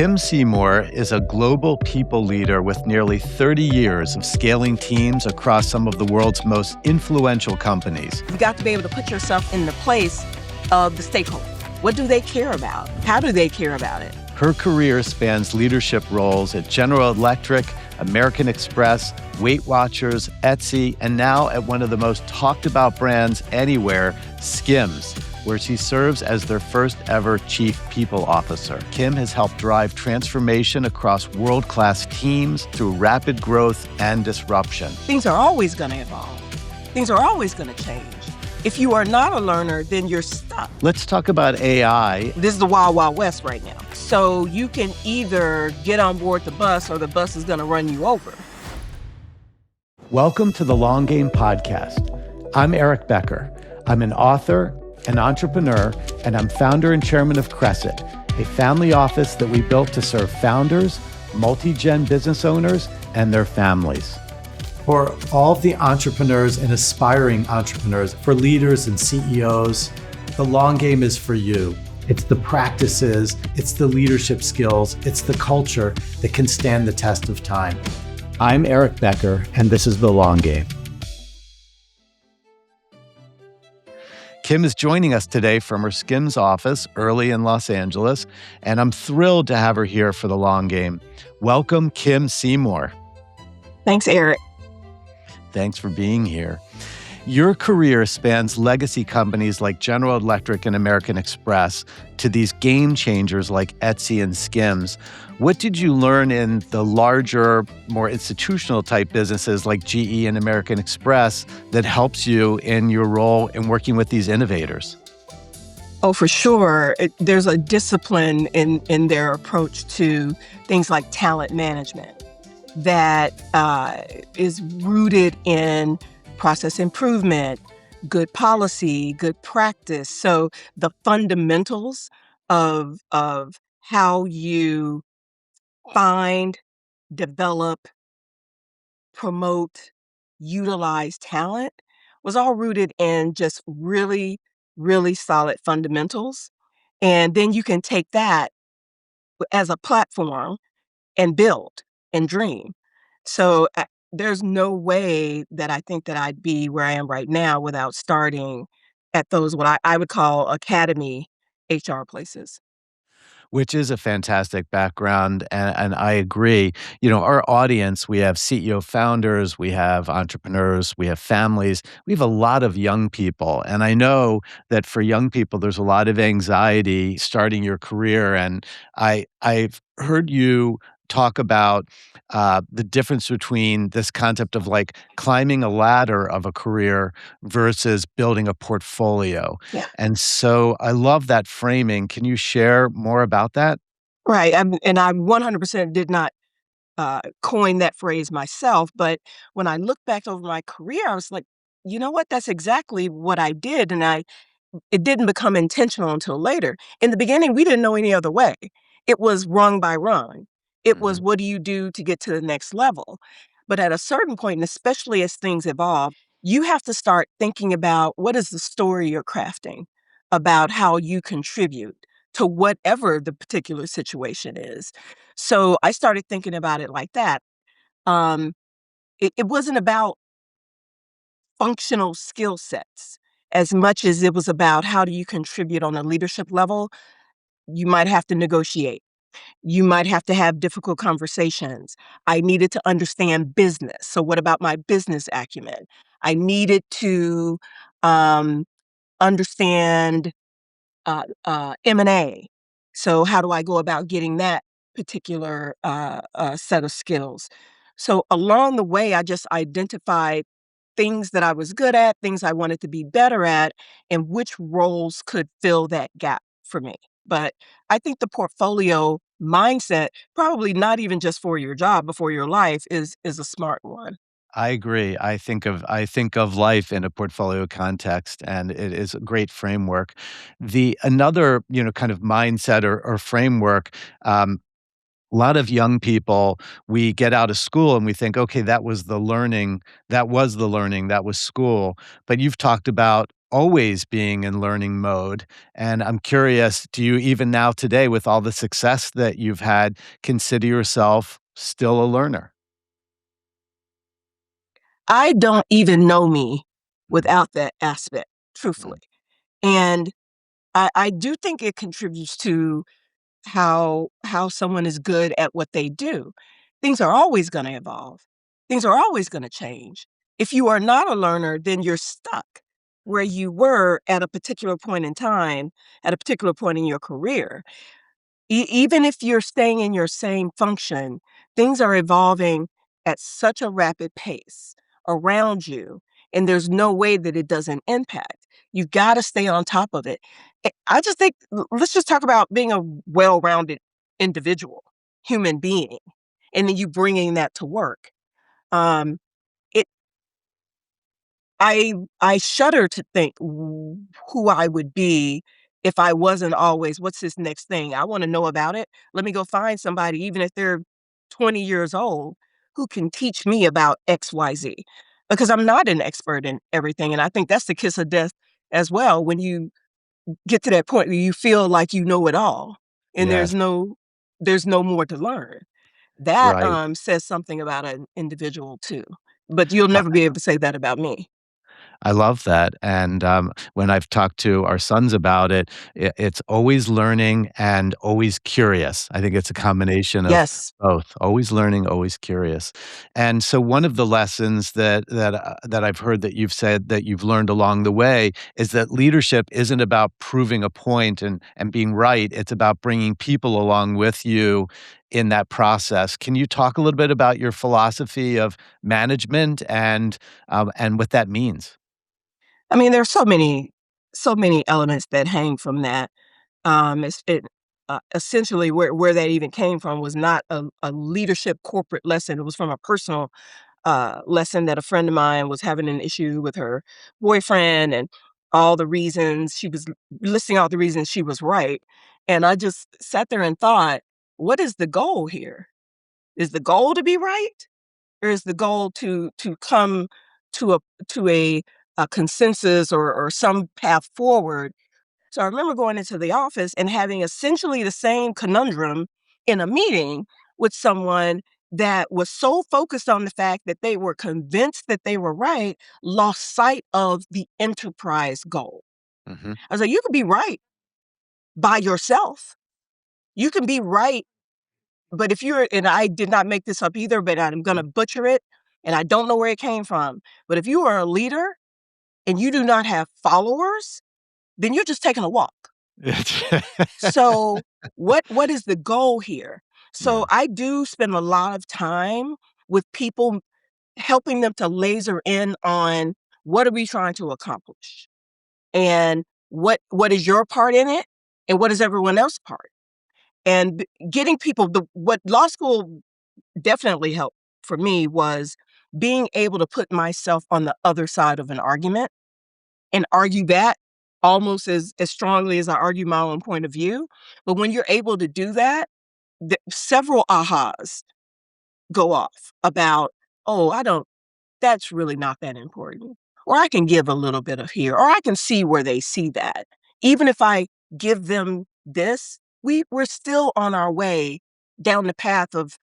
Kim Seymour is a global people leader with nearly 30 years of scaling teams across some of the world's most influential companies. You've got to be able to put yourself in the place of the stakeholder. What do they care about? How do they care about it? Her career spans leadership roles at General Electric, American Express, Weight Watchers, Etsy, and now at one of the most talked about brands anywhere, SKIMS, where she serves as their first ever Chief People Officer. Kim has helped drive transformation across world-class teams through rapid growth and disruption. Things are always going to evolve. Things are always going to change. If you are not a learner, then you're stuck. Let's talk about AI. This is the wild, wild west right now. So you can either get on board the bus or the bus is going to run you over. Welcome to the Long Game Podcast. I'm Eric Becker. I'm an author, an entrepreneur, and I'm founder and chairman of Crescent, a family office that we built to serve founders, multi-gen business owners, and their families. For all of the entrepreneurs and aspiring entrepreneurs, for leaders and CEOs, the long game is for you. It's the practices, it's the leadership skills, it's the culture that can stand the test of time. I'm Eric Becker, and this is The Long Game. Kim is joining us today from her SKIMS office early in Los Angeles, and I'm thrilled to have her here for The Long Game. Welcome, Kim Seymour. Thanks, Eric. Thanks for being here. Your career spans legacy companies like General Electric and American Express to these game changers like Etsy and SKIMS. What did you learn in the larger, more institutional type businesses like GE and American Express that helps you in your role in working with these innovators? Oh, for sure. There's a discipline in their approach to things like talent management that is rooted in process improvement, good policy, good practice. So the fundamentals of how you find, develop, promote, utilize talent was all rooted in just really, really solid fundamentals. And then you can take that as a platform and build and dream. So there's no way that I think that I'd be where I am right now without starting at those, what I would call academy HR places. Which is a fantastic background, and I agree. You know, our audience, we have CEO founders, we have entrepreneurs, we have families, we have a lot of young people. And I know that for young people, there's a lot of anxiety starting your career. And I've heard you talk about the difference between this concept of like climbing a ladder of a career versus building a portfolio. Yeah. And so I love that framing. Can you share more about that? Right. And I 100% did not coin that phrase myself. But when I look back over my career, I was like, you know what? That's exactly what I did. And it didn't become intentional until later. In the beginning, we didn't know any other way. It was rung by rung. It was, what do you do to get to the next level? But at a certain point, and especially as things evolve, you have to start thinking about what is the story you're crafting about how you contribute to whatever the particular situation is. So I started thinking about it like that. Um, it wasn't about functional skill sets as much as it was about how do you contribute on a leadership level. You might have to negotiate. You might have to have difficult conversations. I needed to understand business. So what about my business acumen? I needed to understand M&A. So how do I go about getting that particular set of skills? So along the way, I just identified things that I was good at, things I wanted to be better at, and which roles could fill that gap for me. But I think the portfolio mindset, probably not even just for your job, but for your life, is a smart one. I agree. I think of life in a portfolio context, and it is a great framework. The another, kind of mindset or framework, a lot of young people, we get out of school and we think, okay, that was the learning, that was school. But you've talked about always being in learning mode. And I'm curious, do you even now today, with all the success that you've had, consider yourself still a learner? I don't even know me Mhm, without that aspect, truthfully. mm, And I do think it contributes to how someone is good at what they do. Things are always gonna evolve. Things are always gonna change. If you are not a learner, then you're stuck where mhm. you were at a particular point in time, at a particular point in your career. Even if you're staying in your same function, things are evolving at such a rapid pace around you, and there's no way that it doesn't impact. You've gotta stay on top of it. I just think let's just talk about being a well-rounded individual, human being, and then you bringing that to work. Um, it I shudder to think who I would be if I wasn't always, "What's this next thing? I wanna know about it. Let me go find somebody, even if they're 20 years old, who can teach me about XYZ." Because I'm not an expert in everything, and I think that's the kiss of death as well, when you get to that point where you feel like you know it all, and Yes, there's no more to learn. That, right. says something about an individual too, but you'll never be able to say that about me. I love that, and, when I've talked to our sons about it, it's always learning and always curious. I think it's a combination of Yes. both, always learning, always curious, and so one of the lessons that I've heard that you've said that you've learned along the way is that leadership isn't about proving a point and being right, it's about bringing people along with you in that process. Can you talk a little bit about your philosophy of management and what that means? I mean, there's so many elements that hang from that. It's essentially where that even came from was not a leadership corporate lesson. It was from a personal lesson that a friend of mine was having an issue with her boyfriend, and all the reasons she was listing all the reasons she was right. And I just sat there and thought, what is the goal here? Is the goal to be right? Or is the goal to come to a consensus or some path forward? So I remember going into the office and having essentially the same conundrum in a meeting with someone that was so focused on the fact that they were convinced that they were right, lost sight of the enterprise goal. Mhm. I was like, you could be right by yourself. You can be right, but if you're, and I did not make this up either, but I'm Mhm. gonna butcher it, and I don't know where it came from. But if you are a leader and you do not have followers, then you're just taking a walk. So what is the goal here? So Yeah. I do spend a lot of time with people, helping them to laser in on what are we trying to accomplish? And what is your part in it? And what is everyone else's part? And getting people, the what law school definitely helped for me was being able to put myself on the other side of an argument and argue that almost as strongly as I argue my own point of view. But when you're able to do that, several ahas go off about, oh, I don't, that's really not that important. Or I can give a little bit of here, or I can see where they see that. Even if I give them this, we're still on our way down the path of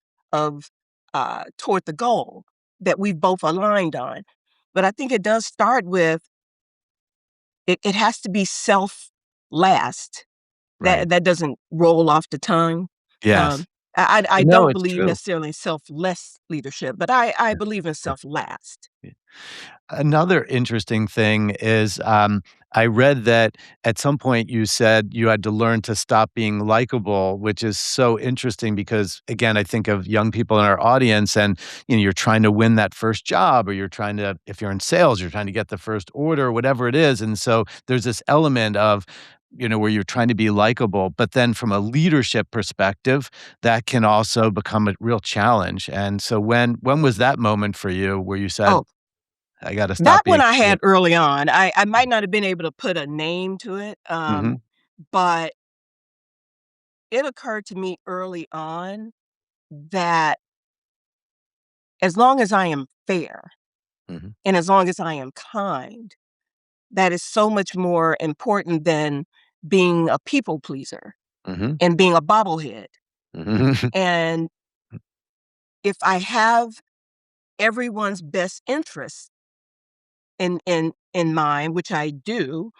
toward the goal that we've both aligned on. But I think it does start with it has to be self last. Right. That doesn't roll off the tongue. Yes. Um, I No, don't it's believe true. necessarily in selfless leadership, but I believe in Yeah. self last. Yeah. Another interesting thing is, I read that at some point you said you had to learn to stop being likable, which is so interesting because, again, I think of young people in our audience and, you're trying to win that first job or you're trying to if you're in sales, you're trying to get the first order, whatever it is, and so there's this element of, where you're trying to be likable, but then from a leadership perspective, that can also become a real challenge, and so when was that moment for you where you said, Oh, I gotta that stop one being I so. had early on. I might not have been able to put a name to it, Mhm, but it occurred to me early on that as long as I am fair mhm, and as long as I am kind, that is so much more important than being a people pleaser Mhm. and being a bobblehead. Mhm. And if I have everyone's best interests in mind, which I do,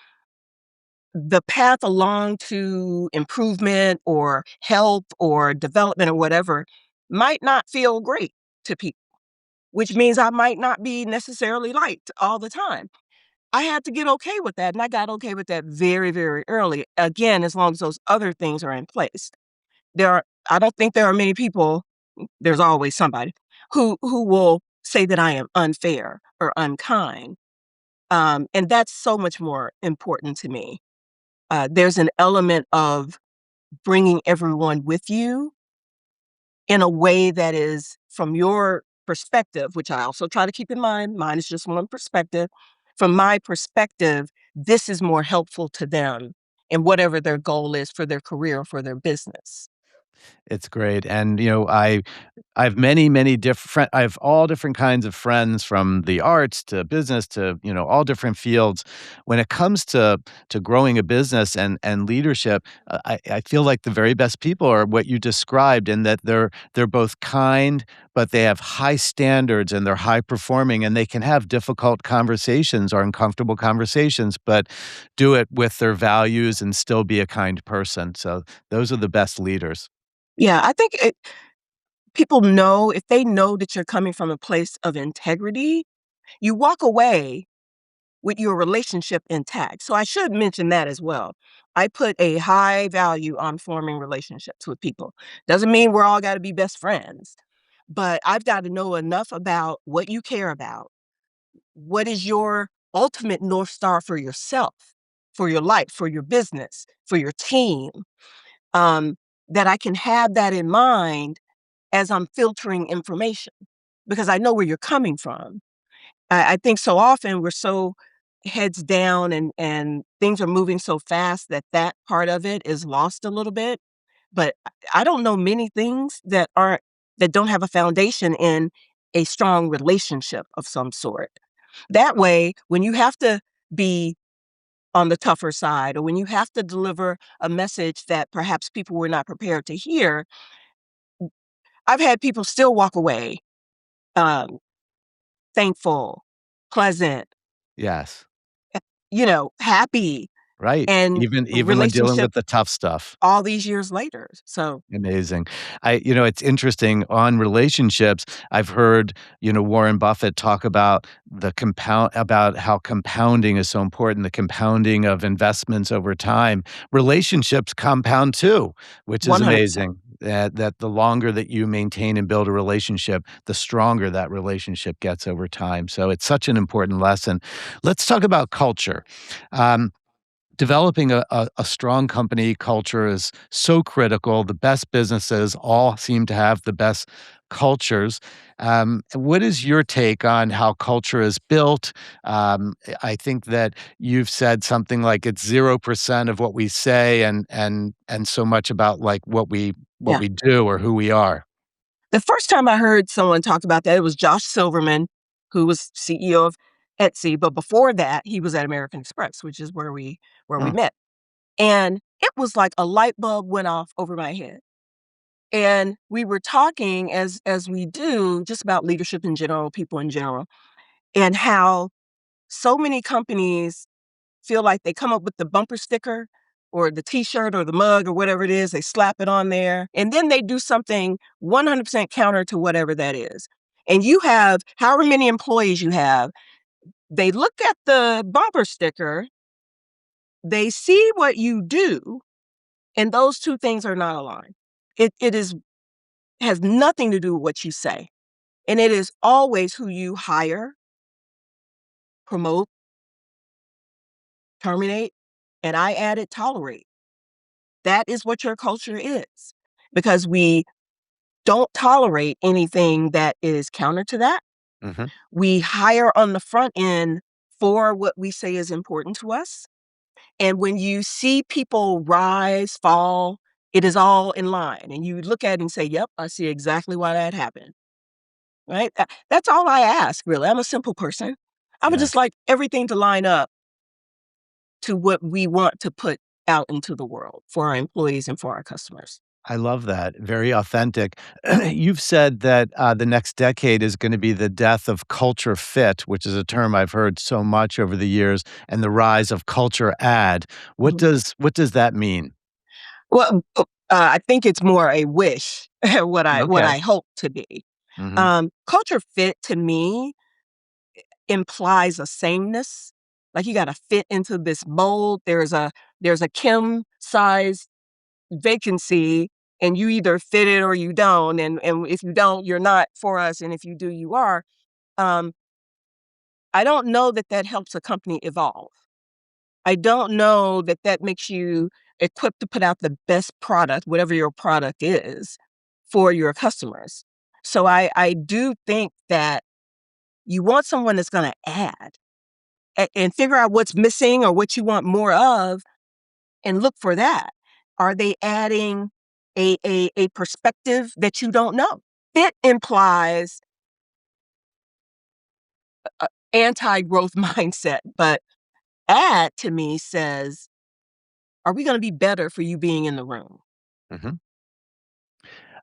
the path along to improvement or help or development or whatever might not feel great to people, which means I might not be necessarily liked all the time. I had to get okay with that, and I got okay with that very, very early. Again, as long as those other things are in place. I don't think there are many people, there's always somebody, who will say that I am unfair or unkind, and that's so much more important to me. There's an element of bringing everyone with you in a way that is from your perspective, which I also try to keep in mind. Mine is just one perspective. From my perspective, this is more helpful to them in whatever their goal is for their career or for their business. It's great, and, I have many, many different I have all different kinds of friends from the arts to business to, all different fields. When it comes to growing a business and leadership, I feel like the very best people are what you described in that they're both kind, but they have high standards and they're high performing, and they can have difficult conversations or uncomfortable conversations, but do it with their values and still be a kind person. So those are the best leaders. Yeah, I think people know if they know that you're coming from a place of integrity, you walk away with your relationship intact. So I should mention that as well. I put a high value on forming relationships with people. Doesn't mean we're all got to be best friends, but I've got to know enough about what you care about. What is your ultimate North Star for yourself, for your life, for your business, for your team? Um, that I can have that in mind as I'm filtering information because I know where you're coming from. I think so often we're so heads down and things are moving so fast that that part of it is lost a little bit. But I don't know many things that don't have a foundation in a strong relationship of some sort. That way, when you have to be on the tougher side or when you have to deliver a message that perhaps people were not prepared to hear, I've had people still walk away um, thankful, pleasant, Yes, happy right. and Even when dealing relationship with the tough stuff. all these years later. So Amazing. It's interesting on relationships. I've heard, Warren Buffett talk about about how compounding is so important, the compounding of investments over time. Relationships compound too, which is 100%. amazing. That the longer that you maintain and build a relationship, the stronger that relationship gets over time. So it's such an important lesson. Let's talk about culture. Um, Developing a strong company culture is so critical. The best businesses all seem to have the best cultures. What is your take on how culture is built? I think that you've said something like it's 0% of what we say and so much about like what Yeah. we do or who we are. The first time I heard someone talk about that, it was Josh Silverman, who was CEO of Etsy, but before that, he was at American Express, which is where we Hmm. met. And it was like a light bulb went off over my head. And we were talking as we do just about leadership in general, people in general, and how so many companies feel like they come up with the bumper sticker or the t-shirt or the mug or whatever it is, they slap it on there, and then they do something 100% counter to whatever that is. And you have however many employees you have, they look at the bumper sticker, they see what you do, and those two things are not aligned. It has nothing to do with what you say. And it is always who you hire, promote, terminate, and I added tolerate. That is what your culture is. Because we don't tolerate anything that is counter to that. Hmm. We hire on the front end for what we say is important to us. And when you see people rise, fall, it is all in line. And you look at it and say, yep, I see exactly why that happened. Right? That's all I ask, really. I'm a simple person. I would Yeah. just like everything to line up to what we want to put out into the world for our employees and for our customers. I love that. Very authentic. You've said that the next decade is going to be the death of culture fit, which is a term I've heard so much over the years, and the rise of culture ad. Mhm. What does that mean? Well, I think it's more a wish, what Okay. I hope to be. Hmm. Culture fit to me implies a sameness. Like you got to fit into this mold. There's a Kim size vacancy, and you either fit it or you don't. And if you don't, you're not for us. And if you do, you are. Um, I don't know that that helps a company evolve. I don't know that that makes you equipped to put out the best product, whatever your product is, for your customers. So I do think that you want someone that's going to add and figure out what's missing or what you want more of and look for that. Are they adding a perspective that you don't know? Fit implies anti-growth mindset, but add to me says, are we going to be better for you being in the room? Hmm.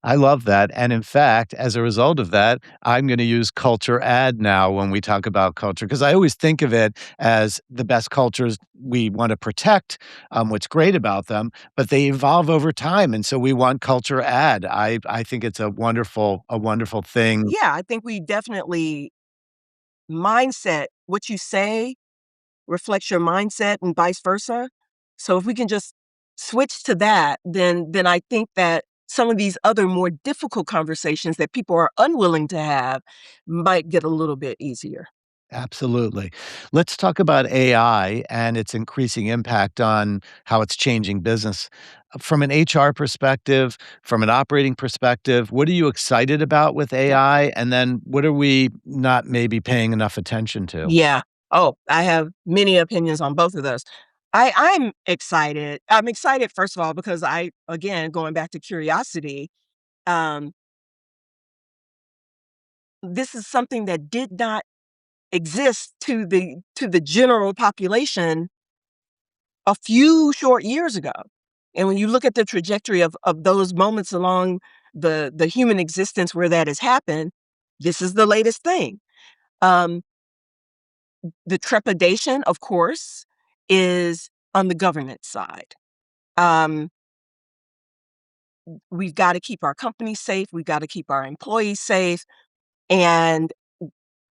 I love that. And in fact, as a result of that, I'm going to use culture ad now when we talk about culture, because I always think of it as the best cultures we want to protect, what's great about them, but they evolve over time. And so we want culture ad. I think it's a wonderful thing. Yeah, I think we definitely mindset, what you say reflects your mindset and vice versa. So if we can just switch to that, then I think that some of these other more difficult conversations that people are unwilling to have might get a little bit easier. Absolutely. Let's talk about AI and its increasing impact on how it's changing business. From an HR perspective, from an operating perspective, what are you excited about with Yeah. AI? And then what are we not maybe paying enough attention to? Yeah. Oh, I have many opinions on both of those. I'm excited. I'm excited first of all because again, going back to curiosity, um, this is something that did not exist to the general population a few short years ago. And when you look at the trajectory of those moments along the human existence where that has happened, this is the latest thing. Um, the trepidation, of course, is on the governance side. Um, we've got to keep our companies safe. We've got to keep our employees safe. And,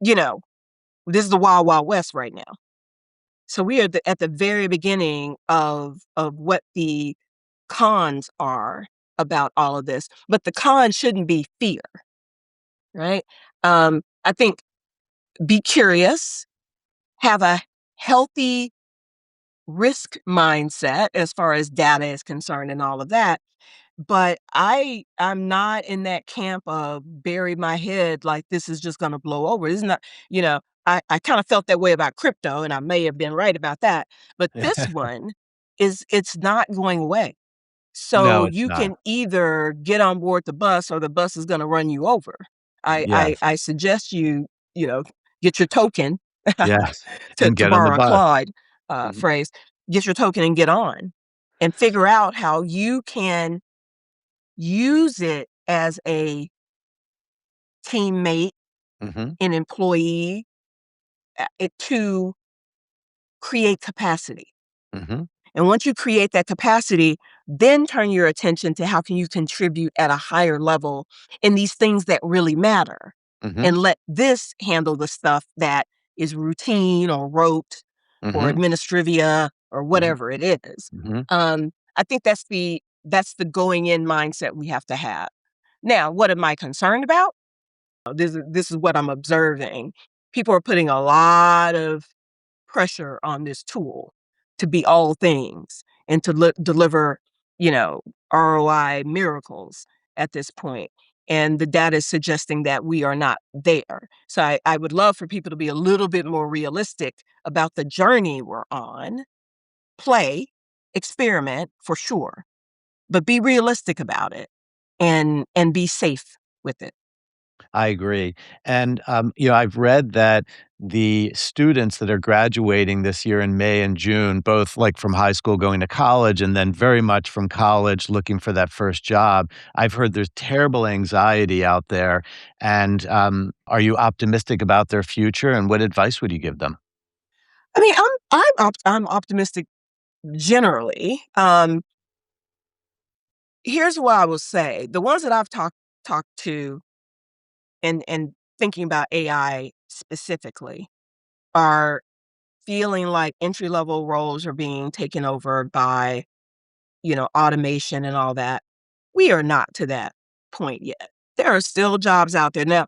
you know, this is the wild, wild west right now. So we are at the very beginning of what the cons are about all of this, but the con shouldn't be fear, right? I think be curious, have a healthy risk mindset as far as data is concerned and all of that. But I'm not in that camp of bury my head like this is just gonna blow over. This is not, you know, I kind of felt that way about crypto, and I may have been right about that. But this one it's not going away. So No, it's you not. can either get on board the bus or the bus is gonna run you over. Yes. I suggest you, you know, get your token, Yes. And to get on the borrow a bus. Claude, Mhm. phrase, get your token and get on, and figure out how you can use it as a teammate, Mhm. an employee, to create capacity. Mhm. And once you create that capacity, then turn your attention to how can you contribute at a higher level in these things that really matter. Mhm. And let this handle the stuff that is routine or rote or Mhm. administrivia or Mhm. whatever it is. Mhm. I think that's the going in mindset we have to have. Now, what am I concerned about? This is what I'm observing. People are putting a lot of pressure on this tool to be all things and to deliver, you know, ROI miracles at this point. And the data is suggesting that we are not there. So I would love for people to be a little bit more realistic about the journey we're on. Play, experiment for sure, but be realistic about it and be safe with it. I agree. And, I've read that the students that are graduating this year in May and June, both like from high school going to college and then very much from college looking for that first job, I've heard there's terrible anxiety out there. And are you optimistic about their future? And what advice would you give them? I mean, I'm optimistic generally. Here's what I will say: the ones that I've talked to, and thinking about AI specifically, are feeling like entry level roles are being taken over by, automation and all that. We are not to that point yet. There are still jobs out there. Now,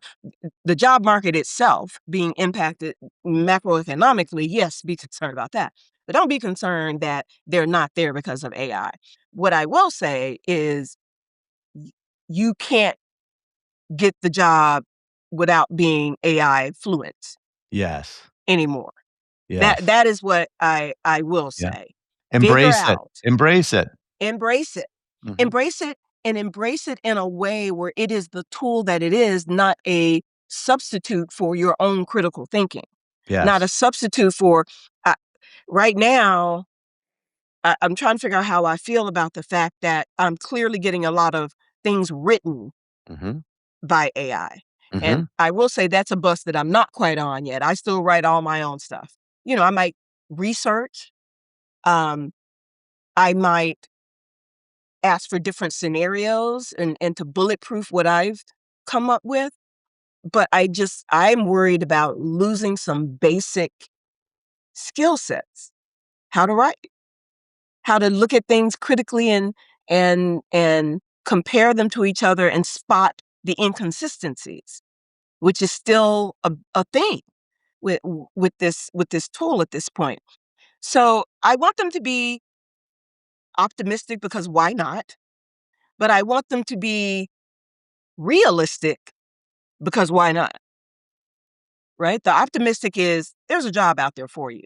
the job market itself being impacted macroeconomically, yes, be concerned about that. But don't be concerned that they're not there because of AI. What I will say is y- you can't get the job without being AI fluent Yes. anymore. That Yes. that is what I will Yeah. say. Figure Embrace it. out, Embrace it. embrace it. Mhm. Embrace it, and embrace it in a way where it is the tool that it is, not a substitute for your own critical thinking, not a Yes. substitute for uh, right now. I'm trying to figure out how I feel about the fact that I'm clearly getting a lot of things written Mhm. by AI. And Mhm. I will say that's a bus that I'm not quite on yet. I still write all my own stuff. I might research, um, I might ask for different scenarios and to bulletproof what I've come up with. But I'm worried about losing some basic skill sets. How to write, how to look at things critically and compare them to each other and spot the inconsistencies, which is still a thing with with this tool at this point. So I want them to be optimistic because why not? But I want them to be realistic because why not? Right? The optimistic is there's a job out there for you.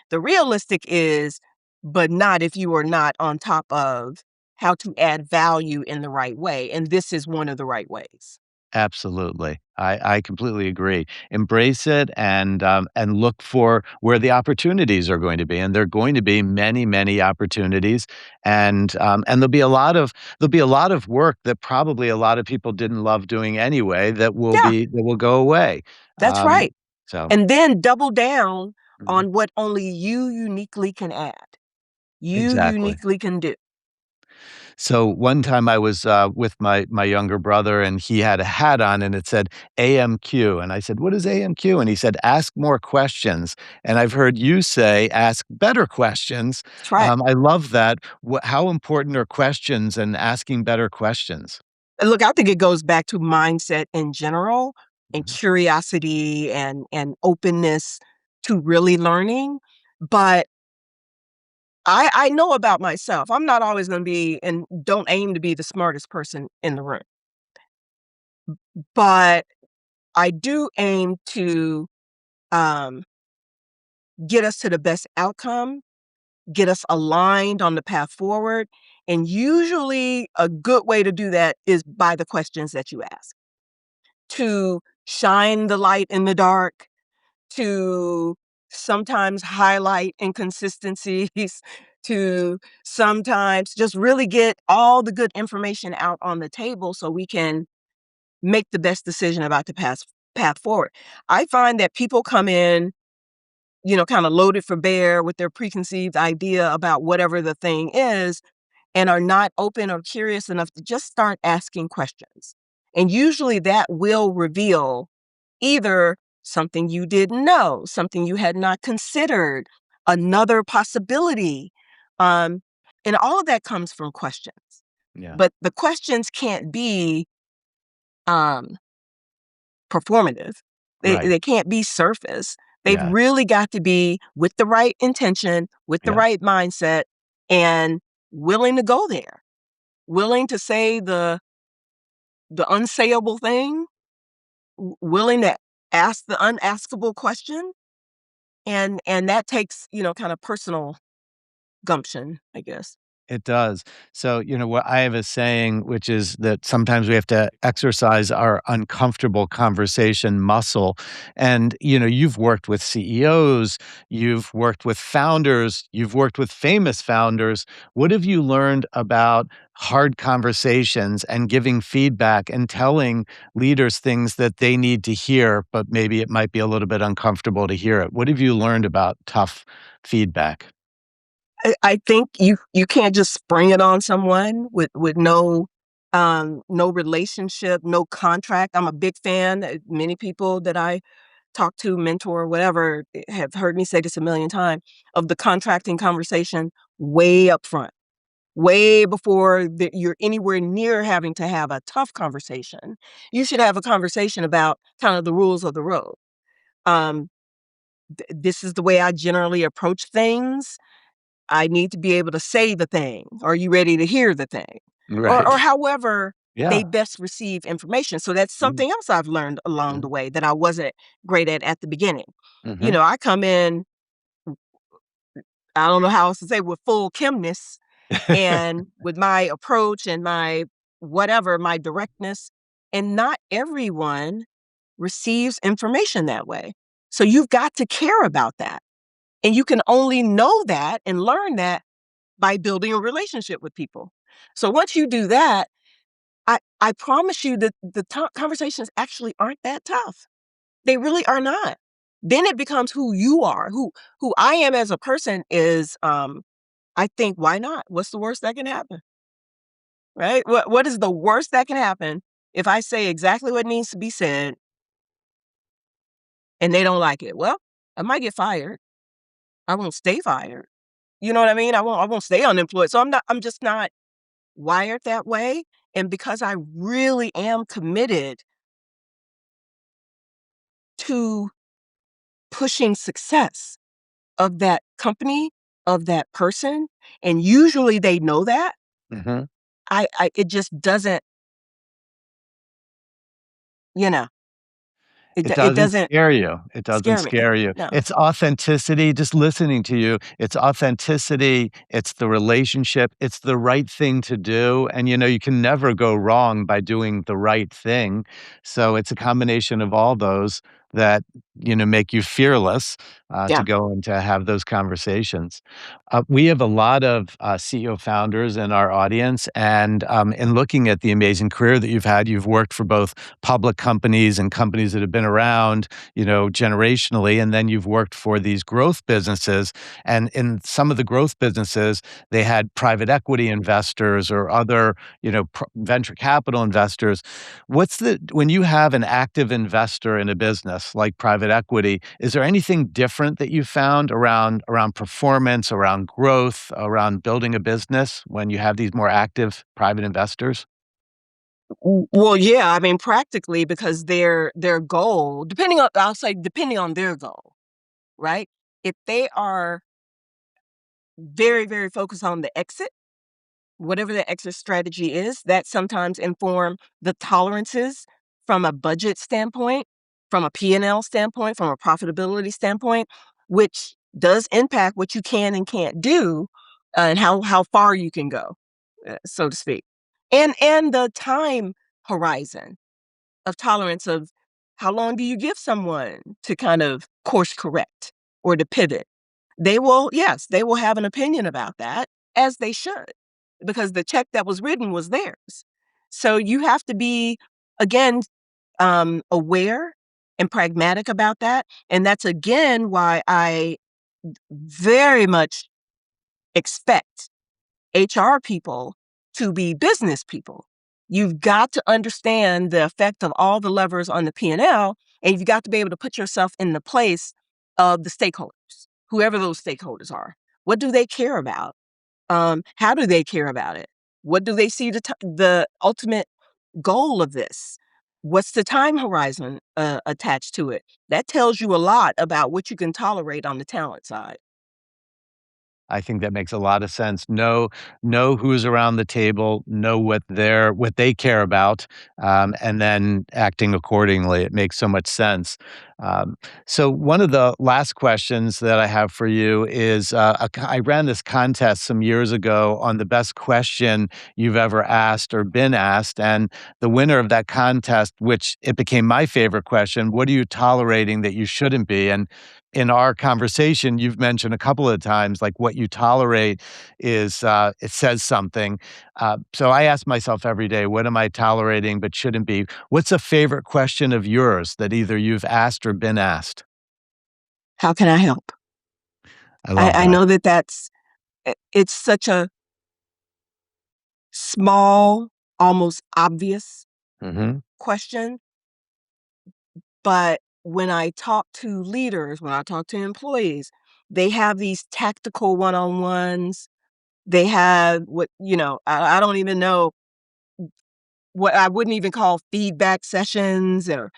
The realistic is, but not if you are not on top of how to add value in the right way. And this is one of the right ways. Absolutely. I completely agree. Embrace it and look for where the opportunities are going to be, and there are going to be many, many opportunities, and there'll be a lot of work that probably a lot of people didn't love doing anyway Yeah, that will go away. that's Um, right. so And then double down mhm, on what only you uniquely can add, you exactly. uniquely can do. So one time I was with my younger brother, and he had a hat on, and it said AMQ, and I said, "What is AMQ?" And he said, "Ask more questions." And I've heard you say, "Ask better questions." That's right. I love that. How important are questions and asking better questions? And look, I think it goes back to mindset in general and Mhm. curiosity and openness to really learning. But I know about myself. I'm not always going to be and don't aim to be the smartest person in the room. But I do aim to um, get us to the best outcome, get us aligned on the path forward. And usually, a good way to do that is by the questions that you ask, to shine the light in the dark, to sometimes highlight inconsistencies, to sometimes just really get all the good information out on the table so we can make the best decision about the path forward. I find that people come in, kind of loaded for bear with their preconceived idea about whatever the thing is, and are not open or curious enough to just start asking questions. And usually that will reveal either something you didn't know, something you had not considered, another possibility. Um, and all of that comes from questions. Yeah. But the questions can't be um, performative, Right. they can't be surface. They've Yeah. really got to be with the right intention, with the Yeah. right mindset, and willing to go there, willing to say the unsayable thing, willing to ask the unaskable question. And that takes, kind of personal gumption, I guess. It does. So, what I have a saying, which is that sometimes we have to exercise our uncomfortable conversation muscle. And, you've worked with CEOs, you've worked with founders, you've worked with famous founders. What have you learned about hard conversations and giving feedback and telling leaders things that they need to hear, but maybe it might be a little bit uncomfortable to hear it? What have you learned about tough feedback? I think you can't just spring it on someone with no relationship, no contract. I'm a big fan. Many people that I talk to, mentor, whatever, have heard me say this a million times of the contracting conversation way up front, way before you're anywhere near having to have a tough conversation. You should have a conversation about kind of the rules of the road. Um, this is the way I generally approach things. I need to be able to say the thing. Are you ready to hear the thing? Or Right. however they Yeah. best receive information. So that's Mm, something else I've learned along the mm, way that I wasn't great at the beginning. mhm. I come in, I don't know how else to say, with full chemness and with my approach and my whatever, my directness. And not everyone receives information that way. So you've got to care about that. And you can only know that and learn that by building a relationship with people. So once you do that, I promise you that the conversations actually aren't that tough. They really are not. Then it becomes who you are, who I am as a person is. I think, why not? What's the worst that can happen, right? What is the worst that can happen if I say exactly what needs to be said and they don't like it? Well, I might get fired. I won't stay fired. You know what I mean? I won't stay unemployed. So I'm just not wired that way. And because I really am committed to pushing success of that company, of that person, and usually they know that, Mhm. I it just doesn't, you know, It it doesn't doesn't scare you. It doesn't scare me. scare you. No. It's authenticity, just listening to you. It's authenticity, it's the relationship, it's the right thing to do, and, you can never go wrong by doing the right thing. So it's a combination of all those that, make you fearless, to Yeah. go and to have those conversations. We have a lot of, CEO founders in our audience, and, in looking at the amazing career that you've worked for both public companies and companies that have been around, generationally, and then you've worked for these growth businesses. And in some of the growth businesses, they had private equity investors or other, venture capital investors. When you have an active investor in a business like private equity, is there anything different that you found around performance, around growth, around building a business when you have these more active private investors? Well, yeah, I mean, practically because their goal, depending on, I'll say, depending on their goal, right? If they are very, very focused on the exit, whatever the exit strategy is, that sometimes inform the tolerances from a budget standpoint, from a P&L standpoint, from a profitability standpoint, which does impact what you can and can't do, and how far you can go, so to speak. And the time horizon of tolerance of how long do you give someone to kind of course correct or to pivot? They will, yes, they will have an opinion about that, as they should, because the check that was written was theirs. So you have to be, again, aware and pragmatic about that. And that's again why I very much expect HR people to be business people. You've got to understand the effect of all the levers on the P&L, and you've got to be able to put yourself in the place of the stakeholders, whoever those stakeholders are. What do they care about? How do they care about it? What do they see the ultimate goal of this? What's the time horizon attached to it? That tells you a lot about what you can tolerate on the talent side. I think that makes a lot of sense. Know who's around the table, know what they care about, and then acting accordingly. It makes so much sense. Um, so one of the last questions that I have for you is, I ran this contest some years ago on the best question you've ever asked or been asked, and the winner of that contest, which it became my favorite question, what are you tolerating that you shouldn't be? And in our conversation, you've mentioned a couple of times, like what you tolerate is, it says something. So I ask myself every day, what am I tolerating but shouldn't be? What's a favorite question of yours that either you've asked or been asked? How can I help? I love I that. know that it's such a small, almost obvious Mhm. question, but when I talk to leaders, when I talk to employees, they have these tactical one-on-ones. They have I don't even know what I wouldn't even call feedback sessions or,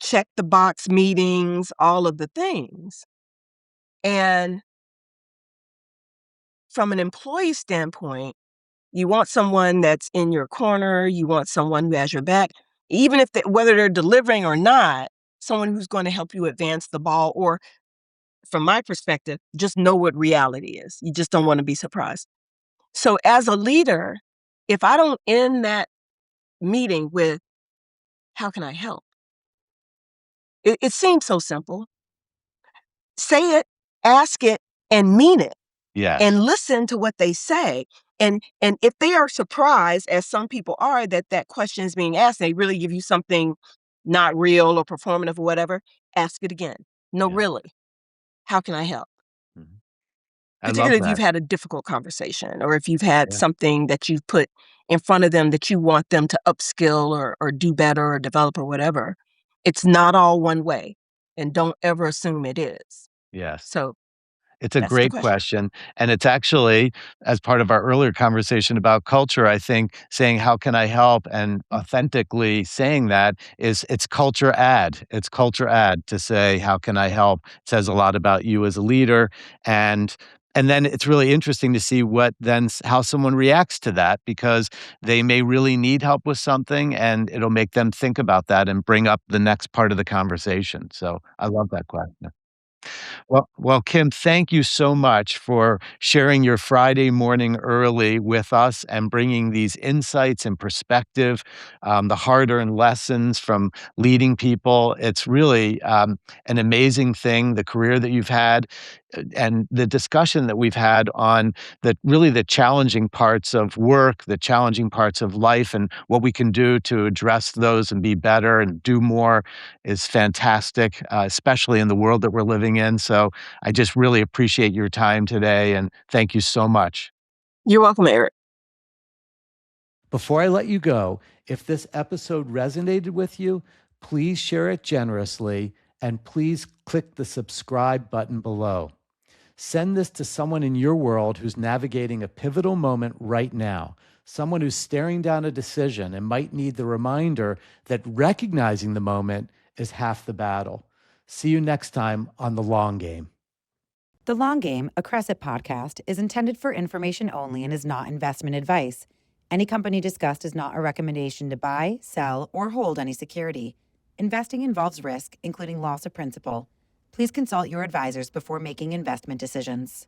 check the box meetings, all of the things. And from an employee standpoint, you want someone that's in your corner, you want someone who has your back, even if whether they're delivering or not, someone who's gonna help you advance the ball or, from my perspective, just know what reality is. You just don't wanna be surprised. So as a leader, if I don't end that meeting with, "How can I help?" It seems so simple. Say it, ask it, and mean it, Yes. and listen to what they say. And if they are surprised, as some people are, that that question is being asked, they really give you something not real or performative or whatever, ask it again. No, Yeah. really, how can I help? Mhm. I love Particularly if you've that. had a difficult conversation or if you've had Yeah. something that you've put in front of them that you want them to upskill or do better or develop or whatever. It's not all one way, and don't ever assume it is. Yes. So It's a that's the great question. question, and it's actually, as part of our earlier conversation about culture, I think saying, "How can I help?" and authentically saying that is it's culture add. It's culture add to say, "How can I help?" It says a lot about you as a leader, and and then it's really interesting to see what then how someone reacts to that because they may really need help with something, and it'll make them think about that and bring up the next part of the conversation. So I love that question. Well, Kim, thank you so much for sharing your Friday morning early with us and bringing these insights and perspective, the hard-earned lessons from leading people. It's really an amazing thing, the career that you've had, and the discussion that we've had on the challenging parts of work, the challenging parts of life, and what we can do to address those and be better and do more is fantastic, especially in the world that we're living in. So I just really appreciate your time today and thank you so much. You're welcome, Eric. Before I let you go, if this episode resonated with you, please share it generously and please click the subscribe button below. Send this to someone in your world who's navigating a pivotal moment right now, someone who's staring down a decision and might need the reminder that recognizing the moment is half the battle. See you next time on The Long Game. The Long Game, a Crescent podcast, is intended for information only and is not investment advice. Any company discussed is not a recommendation to buy, sell, or hold any security. Investing involves risk, including loss of principal. Please consult your advisors before making investment decisions.